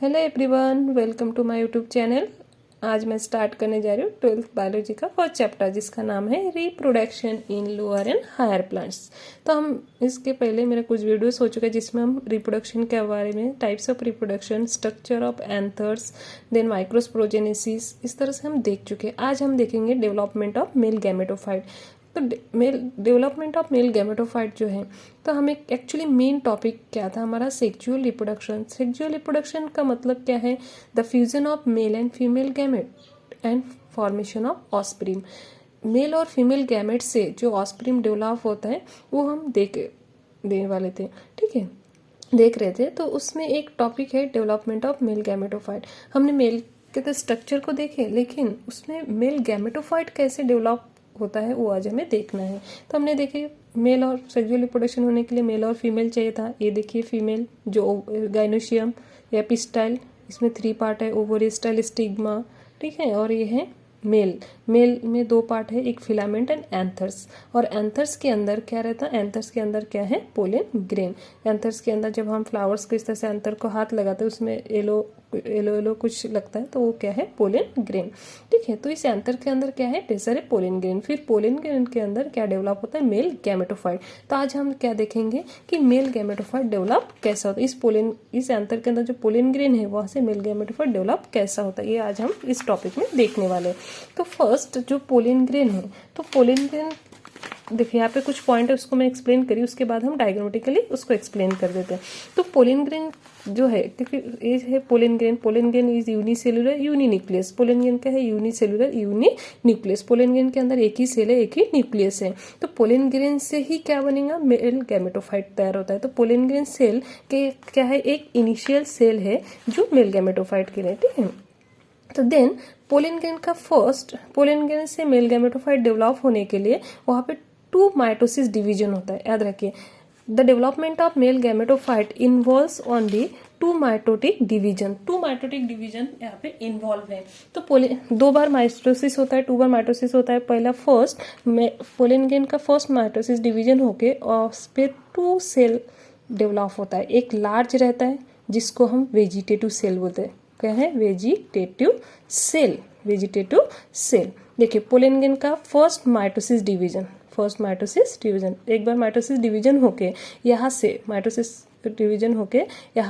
Hello everyone, welcome to my YouTube channel. आज मैं start करने जा रही हूँ 12th बायोलॉजी का फर्स्ट चैप्टर, जिसका नाम है reproduction in lower and higher plants. तो हम इसके पहले मेरा कुछ वीडियोस हो चुका है जिसमें हम रिप्रोडक्शन के बारे में, types of reproduction, structure of anthers, then microsporogenesis, इस तरह से हम देख चुके हैं। आज हम देखेंगे डेवलपमेंट ऑफ मेल गैमेटोफाइट। तो male development of male gametophyte जो है, तो हमें एक्चुअली मेन टॉपिक क्या था हमारा, सेक्सुअल रिप्रोडक्शन। सेक्सुअल रिप्रोडक्शन का मतलब क्या है, the fusion of male and female gamete and formation of offspring. Male और फीमेल गैमेट से जो ऑस्प्रीम डेवलप होता है वो हम देने वाले थे, ठीक है, देख रहे थे। तो उसमें एक टॉपिक है डेवलपमेंट ऑफ मेल गैमेटोफाइट। हमने मेल के स्ट्रक्चर को देखे, लेकिन उसमें मेल गैमेटोफाइट कैसे डेवलप होता है वो आज हमें देखना है। तो हमने देखे मेल और सेक्सुअल रिप्रोडक्शन होने के लिए मेल और फीमेल चाहिए था। ये देखिए फीमेल जो गाइनोशियम या एपिस्टाइल, इसमें 3 पार्ट है, ओवोरिस्टाइल, स्टिग्मा, ठीक है। और ये है मेल में 2 पार्ट है, एक फिलामेंट एंड एंथर्स। और एंथर्स के अंदर क्या रहता है, एंथर्स के अंदर क्या है, पोलन ग्रेन। एंथर्स के अंदर जब हम फ्लावर्स को इस तरह से एंथर को हाथ लगाते हैं, उसमें येलो कुछ लगता है, तो वो क्या है, पोलन ग्रेन, ठीक है। तो इस एंथर के अंदर क्या है, ढेर सारे पोलन ग्रेन। फिर पोलन ग्रेन के अंदर क्या डेवलप होता है, मेल गैमेटोफाइट। तो आज हम क्या देखेंगे कि मेल गैमेटोफाइट डेवलप कैसा होता है, इस एंथर के अंदर जो पोलन ग्रेन है वहां से मेल गैमेटोफाइट डेवलप कैसा होता है, ये आज हम इस टॉपिक में देखने वाले हैं। तो फर्स्ट जो पोलन ग्रेन है, तो पोलन ग्रेन देखिए यहाँ पे कुछ पॉइंट है, उसको मैं एक्सप्लेन करी, उसके बाद हम डायग्रामेटिकली उसको एक्सप्लेन कर देते हैं। तो पोलन ग्रेन जो है, क्योंकि ये है pollen grain is unicellular uninucleus. Pollen grain क्या है, यूनिसेलुलर यूनिन्यूक्लियस। पोलन ग्रेन के अंदर एक ही सेल है, एक ही न्यूक्लियस है। तो पोलन ग्रेन से ही क्या बनेगा, मेल गैमेटोफाइट तैयार होता है। तो पोलन ग्रेन सेल के क्या है, एक इनिशियल सेल है जो मेल गैमेटोफाइट के लिए, ठीक है। तो देन पोलन ग्रेन से मेल गैमेटोफाइट डेवलप होने के लिए वहां पे 2 माइटोसिस डिवीजन होता है, याद रखिए। The development of male gametophyte involves only 2 mitotic division. 2 mitotic division यहाँ पे इन्वॉल्व है। तो 2 बार माइटोसिस होता है, 2 बार माइटोसिस होता है। पहला पोलन ग्रेन का फर्स्ट माइटोसिस डिवीजन होके और उस पे 2 सेल डेवलप होता है। एक लार्ज रहता है जिसको हम वेजिटेटिव सेल बोलते हैं। क्या है, वेजिटेटिव सेल। देखिए पोलन ग्रेन का फर्स्ट माइटोसिस डिवीजन, एक बार माइटोसिस डिवीजन होके यहाँ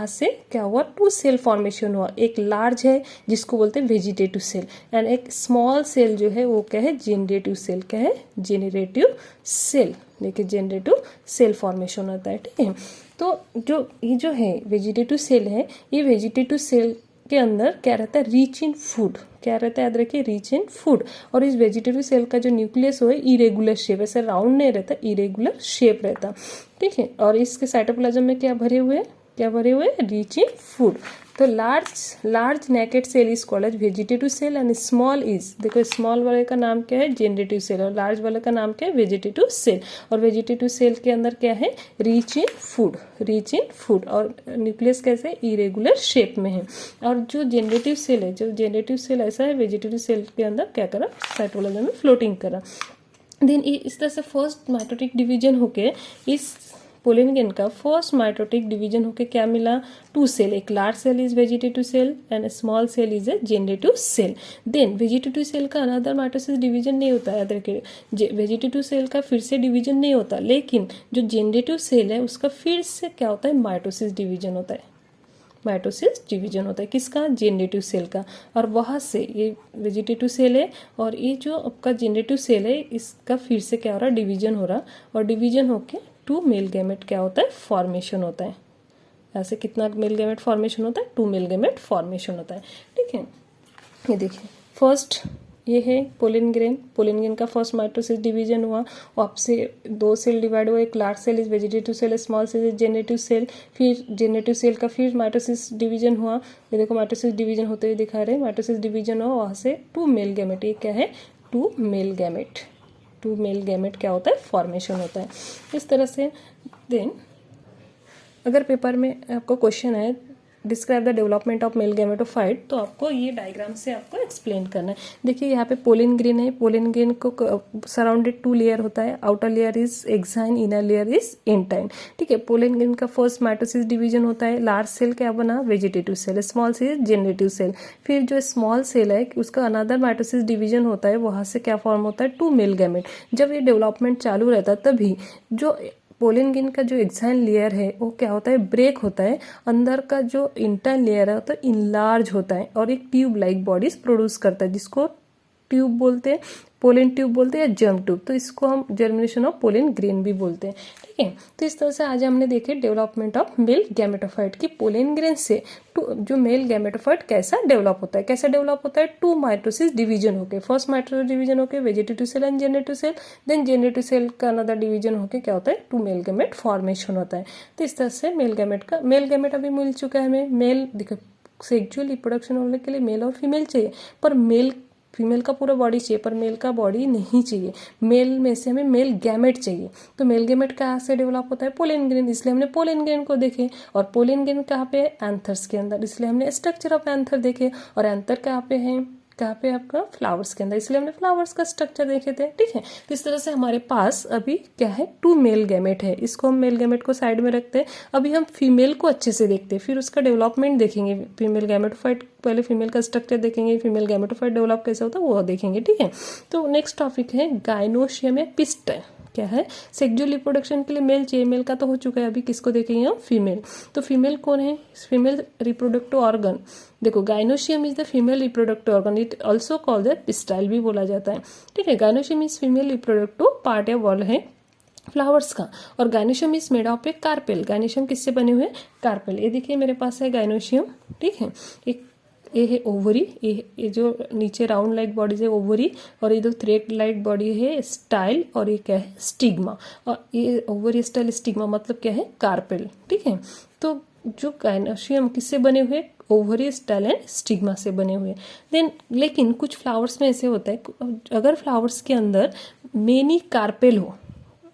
से क्या हुआ, 2 सेल फॉर्मेशन हुआ। एक लार्ज है जिसको बोलते हैं वेजिटेटिव सेल, एंड एक स्मॉल सेल जो है वो क्या है, जेनरेटिव सेल। क्या है, जेनरेटिव सेल। देखिए जेनरेटिव सेल फॉर्मेशन होता है, ठीक है। तो ये जो है वेजिटेटिव सेल है, ये वेजिटेटिव सेल के अंदर क्या रहता है, रिच इन फूड। क्या रहता है, याद रखिए, रिच इन फूड। और इस वेजिटेटिव सेल का जो न्यूक्लियस हो, इरेगुलर शेप, ऐसे राउंड नहीं रहता, इरेगुलर शेप रहता, ठीक है। और इसके साइटोप्लाज्म में क्या भरे हुए हैं, रिच इन फूड। तो large naked cell is called as vegetative cell and small is, देखो स्मॉल वाले का नाम क्या है, जेनरेटिव सेल, और लार्ज वाले का नाम क्या है, वेजिटेटिव सेल। और वेजिटेटिव सेल के अंदर क्या है, रिच इन फूड। और न्यूक्लियस कैसे, इरेगुलर शेप में है। और जो जेनरेटिव सेल ऐसा है, वेजिटेटिव सेल के अंदर क्या करा, साइटोप्लाज्म में फ्लोटिंग करा। देन इस तरह से फर्स्ट माइटोटिक डिवीजन होके, इस पोलन ग्रेन का फर्स्ट माइटोटिक डिवीजन होके क्या मिला, 2 सेल। एक large cell is vegetative cell and small cell is a generative cell. Then vegetative cell का अनदर माइटोसिस डिवीजन नहीं होता है, याद रखिए। वेजिटेटिव सेल का फिर से डिवीजन नहीं होता, लेकिन जो जेनरेटिव सेल है उसका फिर से क्या होता है, माइटोसिस डिवीजन होता है। किसका, जेनरेटिव सेल का। और वहां से ये वेजिटेटिव सेल है, और ये जो आपका जेनरेटिव सेल है, इसका फिर से क्या हो रहा है, डिवीजन हो रहा, और डिवीजन होके 2 मेल गैमेट क्या होता है, फॉर्मेशन होता है। ऐसे कितना मेल गैमेट फॉर्मेशन होता है, 2 मेल गैमेट फॉर्मेशन होता है, ठीक है। ये देखिए फर्स्ट ये है पोलन ग्रेन का फर्स्ट माइटोसिस डिवीजन हुआ, आपसे 2 सेल डिवाइड हुआ, एक large cell is vegetative cell, small cell is generative cell. फिर जेनरेटिव सेल का फिर माइटोसिस डिवीजन हुआ, ये देखो माइटोसिस डिवीजन होते हुए दिखा रहे हैं, माइटोसिस डिवीजन हुआ, वहाँ से 2 मेल गैमेट, ये क्या है, 2 मेल गैमेट क्या होता है, फॉर्मेशन होता है, इस तरह से। देन अगर पेपर में आपको क्वेश्चन है describe the development of male gametophyte, तो आपको ये डायग्राम से आपको एक्सप्लेन करना है। देखिए यहाँ पे पोलिन ग्रेन है, पोलिन ग्रेन को सराउंडेड 2 लेयर होता है, outer layer is exine, inner layer is intine. ठीक है, पोलिन ग्रेन का फर्स्ट माइटोसिस डिवीजन होता है, लार्ज सेल क्या बना, vegetative cell, small cell generative cell. फिर जो स्मॉल सेल है उसका अनदर माइटोसिस डिवीजन होता है, वहां से क्या फॉर्म होता है, 2 मेल गैमेट। जब ये डेवलपमेंट चालू रहता है तभी जो पोलिन ग्रेन का जो एक्साइन लेयर है वो क्या होता है, ब्रेक होता है, अंदर का जो इंटर्न लेयर है तो इनलार्ज होता है और एक ट्यूब लाइक बॉडीज प्रोड्यूस करता है, जिसको ट्यूब बोलते हैं, पोलिन ट्यूब बोलते हैं या जर्म ट्यूब, तो इसको हम जर्मिनेशन ऑफ पोलिन ग्रेन भी बोलते हैं। ठीक है, तो इस तरह से आज हमने देखे डेवलपमेंट ऑफ मेल गैमेटोफाइट की पोलिन ग्रेन से जो मेल गैमेटोफाइट कैसा डेवलप होता है, कैसा डेवलप होता है, 2 माइटोसिस डिवीजन होके, फर्स्ट माइटोसिस डिवीजन होके vegetative cell and generative cell, then generative cell का अनदर डिवीजन होके क्या होता है, 2 मेल गैमेट फॉर्मेशन होता है। तो इस तरह से मेल गैमेट अभी मिल चुका है हमें। मेल देखो सेक्सुअल रिप्रोडक्शन होने के लिए मेल और फीमेल चाहिए, पर फीमेल का पूरा बॉडी चाहिए पर मेल का बॉडी नहीं चाहिए। मेल में से हमें मेल गैमेट चाहिए। तो मेल गैमेट कहाँ से डेवलप होता है, पोलिन ग्रेन, इसलिए हमने पोलिन ग्रेन को देखे। और पोलिन ग्रेन कहाँ पे है, एंथर्स के अंदर, इसलिए हमने स्ट्रक्चर ऑफ एंथर देखे। और एंथर कहाँ पे है, कहाँ पे आपका फ्लावर्स के अंदर, इसलिए हमने फ्लावर्स का स्ट्रक्चर देखे थे। ठीक है, तो इस तरह से हमारे पास अभी क्या है, 2 मेल गैमेट है, इसको हम मेल गैमेट को साइड में रखते हैं। अभी हम फीमेल को अच्छे से देखते हैं, फिर उसका डेवलपमेंट देखेंगे। फीमेल गैमेटोफाइट, पहले फीमेल का स्ट्रक्चर देखेंगे, फीमेल गैमेटोफाइट डेवलप कैसे होता है वो देखेंगे। ठीक है, तो नेक्स्ट टॉपिक है गाइनोशियम या पिस्टल। क्या है, सेक्सुअल रिप्रोडक्शन के लिए मेल चाहिए, मेल का तो हो चुका है, अभी किसको देखेंगे हम, फीमेल। तो फीमेल कौन है, फीमेल रिप्रोडक्टिव ऑर्गन। देखो gynoecium is the female reproductive organ, it also called the pistil भी बोला जाता है। ठीक है, gynoecium is female reproductive part या वॉल है फ्लावर्स का। और gynoecium is made of a carpel, gynoecium किससे बने हुए, कार्पेल। ये देखिए मेरे पास है गाइनोशियम। ठीक है, एक ये है ओवरी, ये जो नीचे राउंड लाइक बॉडीज है ओवरी, और ये जो थ्रेड लाइक बॉडी है स्टाइल, और ये क्या है, स्टिग्मा। और ये ओवरी स्टाइल स्टिग्मा मतलब क्या है, कार्पेल। ठीक है, तो जो गाइनोशियम किससे बने हुए, ओवरी स्टाइल एंड स्टिग्मा से बने हुए। देन लेकिन कुछ फ्लावर्स में ऐसे होता है, अगर फ्लावर्स के अंदर मेनी कार्पेल हो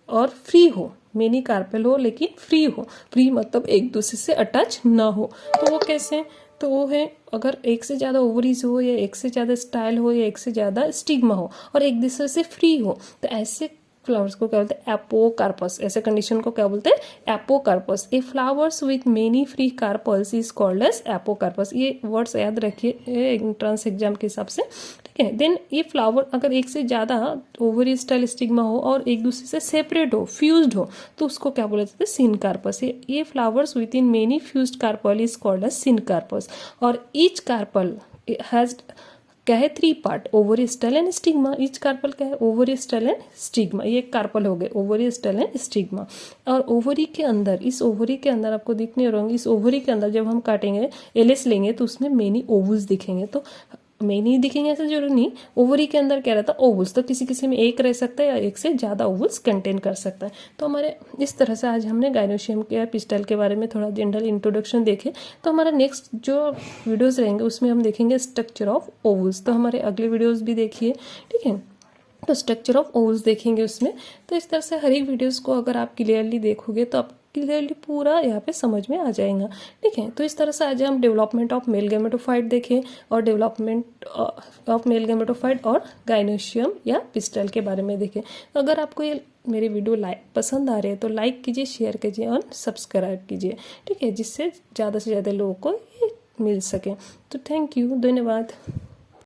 और फ्री हो, मेनी कार्पेल हो लेकिन फ्री हो, फ्री मतलब एक दूसरे से अटैच ना हो, तो वो कैसे, तो वो है अगर एक से ज़्यादा ओवरीज हो, या एक से ज़्यादा स्टाइल हो, या एक से ज़्यादा स्टिग्मा हो, और एक दूसरे से फ्री हो, तो ऐसे फ्लावर्स को क्या बोलते हैं, एपोकार्पस। ऐसे कंडीशन को क्या बोलते हैं, apocarpous. A flowers with many free carpels is called as apocarpous. ये वर्ड्स याद रखिए एंट्रेंस एग्जाम के हिसाब से। ठीक है, देन ये फ्लावर अगर एक से ज़्यादा ओवरी स्टाइल स्टिग्मा हो और एक दूसरे से सेपरेट हो, फ्यूज्ड हो, तो उसको क्या बोला जाता है, सिनकार्पस। ये flowers with in many fused carpel is called as syncarpous. और ईच कार्पल हैज क्या है, 3 part, ovary style and stigma. Each carpel क्या है, ओवरी स्टाइल एंड स्टिग्मा। ये कार्पल हो गए, ओवरी स्टाइल एंड स्टिग्मा। और ओवरी के अंदर, इस ओवरी के अंदर आपको दिखने होंगे, इस ओवरी के अंदर जब हम काटेंगे, एलिस लेंगे तो उसमें मेनी ओवल्स दिखेंगे। तो मेनी दिखेंगे ऐसा जरूरी नहीं, ओवरी के अंदर क्या रहता है, ओवल्स। तो किसी किसी में एक रह सकता है या एक से ज़्यादा ओवल्स कंटेन कर सकता है। तो हमारे इस तरह से आज हमने गाइनोशियम के या पिस्टल के बारे में थोड़ा जनरल इंट्रोडक्शन देखे। तो हमारा नेक्स्ट जो वीडियोज़ रहेंगे उसमें हम देखेंगे स्ट्रक्चर ऑफ ओवल्स। तो हमारे अगले वीडियोज़ भी देखिए। ठीक है, तो स्ट्रक्चर ऑफ ओवल्स देखेंगे उसमें। तो इस तरह से हर एक वीडियोज़ को अगर आप क्लियरली देखोगे तो आप क्लियरली पूरा यहाँ पे समझ में आ जाएगा। ठीक है, तो इस तरह से आज हम डेवलपमेंट ऑफ मेल गैमेटोफाइट देखें और डेवलपमेंट ऑफ मेल गैमेटोफाइट और गाइनोशियम या पिस्टल के बारे में देखें। अगर आपको ये मेरे वीडियो पसंद आ रहे हैं तो लाइक कीजिए, शेयर कीजिए और सब्सक्राइब कीजिए। ठीक है, जिससे ज़्यादा से ज़्यादा लोगों को ये मिल सके। तो थैंक यू, धन्यवाद।